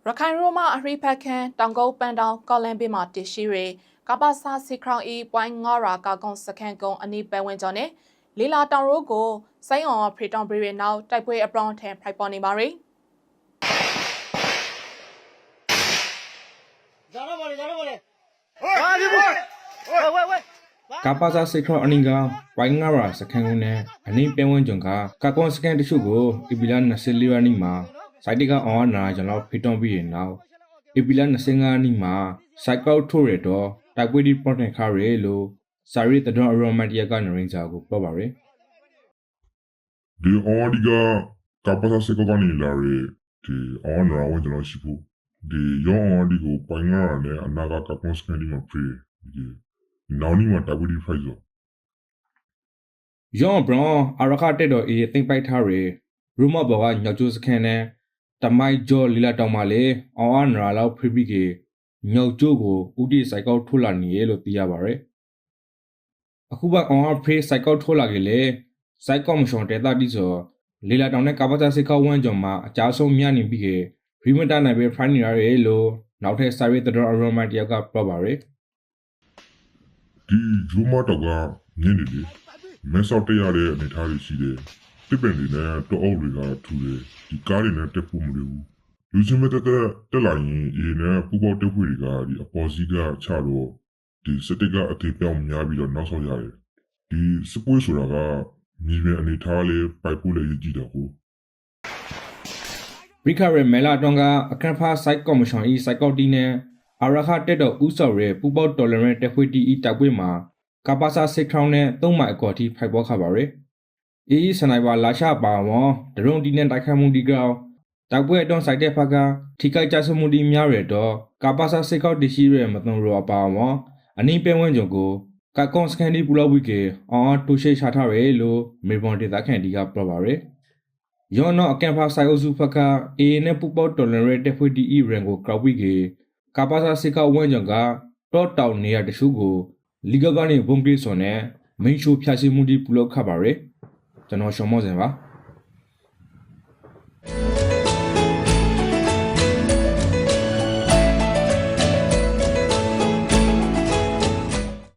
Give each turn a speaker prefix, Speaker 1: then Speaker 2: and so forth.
Speaker 1: ရခိုင်ရိုမာအရိဖက်ခန်တောင်ကုန်းပန်တောင်ကော်လန်ဘေးမှာတရှိရီကပ္ပစာစီခရောင်ဤပွိုင်းငါရာကာကွန်စခန်ကုန်းအနီးပဲဝင်ကျော်နဲ့လီလာတောင်ရိုးကိုစိုင်းအောင်ဖရီတောင်ဘရီနောက်တိုက်ပွဲအပရောင်းထန်ဖိုက်ပေါ်နေပါရီ
Speaker 2: ကပ္ပစာစိတ်ခေါအနင်းကဝိုင်းငါရာစခန်းကုန်းနဲ့အနည်းပဲဝင်ကြုံကကာကွန်စကန်တချို့ကိုအပီလာ24ရက်နေ့မှာစိုက်တကအောင်နာကျွန်တော်ဖိတွန်ပြီးရနောက်အပီလာ25နေ့မှာစိုက်ကောက်ထိုးရတော့တိုက်ပွဲဒီပေါ်တင်ခါရဲလို့စာရီတတော်အရိုမန်တီယာကနရင်းစာကိုပြောပါရယ်
Speaker 3: ဒီအော်ဒီကကပ္ပစာစေကောကနေလာရဲဒီအော်နာဝင်ကျွန်တော်ရှိဖို့ဒီယောအော်ဒီကိုပိုင်ငါရနဲ့အနာကကကွန်စကန်ဒီမှာဖေးဒီနောက်နီမှာတဝီဒီဖိုက်ဆို
Speaker 2: ယောဘရောအရခတက်တော်အေးတင်ပိုက်ထားရဲရူမဘောကညောက်ကျိုးစခန်းနဲ့တမိုက်ကျော်လီလာတောင်မှာလေအော်နာလောက်ဖိပိကေညောက်ကျိုးကိုဥတီစိုက်ကောက်ထိုးလာနေရလို့သိရပါရယ်အခုကအော်ဖေးစိုက်ကောက်ထိုးလာကြလေစိုက်ကောက်မရှောင်တဲ့တာတိဆိုလီလာတောင်နဲ့ကပ္ပစာစိတ်ခေါဝန်းကျော်မှာအကြဆုံးမြနေပြီးကေရီမတာနိုင်ပဲဖိုင်းနေရဲလို့နောက်ထပ်စာရီတတော်အရိုမန်တီယာကပြောပါရယ်
Speaker 3: ဒီဂျူမာတော့ကညနေလေမဲဆောက်တက်ရတဲ့အနေထားတွေရှိတယ်တစ်ပင်တွေနဲ့တောအုပ်တွေကထူတယ်ဒီကားတွေနဲ့တက်ဖို့မလိုဘူးလူချင်းမဲ့တက်လာရင်အေးနဲ့ပူပေါတက်ခွေတွေကဒီအပေါ်စီးကချတော့ဒီစတစ်ကအသေးပြောင်းများပြီးတော့နောက်ဆောက်ရတယ်ဒီစပွေးဆိုတာကမြေပြင်အနေထားလေးပိုက်ဖို့လည်းရည်ကြည့်တော့ကို
Speaker 2: ရိခရဲမဲလာတောင်ကအကန်ဖာစိုက်ကော်မရှင်ဤစိုက်ကောက်တီနဲ့အရခတက်တော်ဥဆော်ရဲပူပေါတော်လရန်တက်ခွေတီဤတပ်ပွဲမှာကပ္ပစာစစ်ခေါင်းနဲ့သုံးမိုင်အကော်တီဖိုက်ပေါ်ခပါရယ်အေးစနိုက်ပါလာချပါဝေါဒရုံတီနဲ့တိုက်ခိုက်မှုဒီကောင်တပ်ပွဲအတွန်းစိုက်တဲ့ဖက်ကထိခိုက်ကြဆမှုဒီများရတော့ကပ္ပစာစစ်ခေါက်တရှိရဲမသွန်ရောပါဝေါအနည်းပဲဝန်းကြုံကိုကကွန်စကန်ဒီပူလောက်ဝီကေအော်တူရှိချထားရဲလို့မေဘွန်ဒေတာခန့်ဒီကပြောပါရယ်ယောနောအကန်ဖာဆိုင်အုပ်စုဖက်ကအေနဲ့ပူပေါတော်လရဲတက်ဖွေတီအီရန်ကိုကောက်ဝီကေကပ္ပစာစစ်ခေါက်ဝန်းကြုံကတော့တောင်နေရတချို့ကိုလီဂကနေဘုံကရစ်ဆွန်နဲ့မင်းချိုဖြာရှိမှုဒီပူလောက်ခပါရယ်ကျွန်တော်ရှော်မောစင်ပါ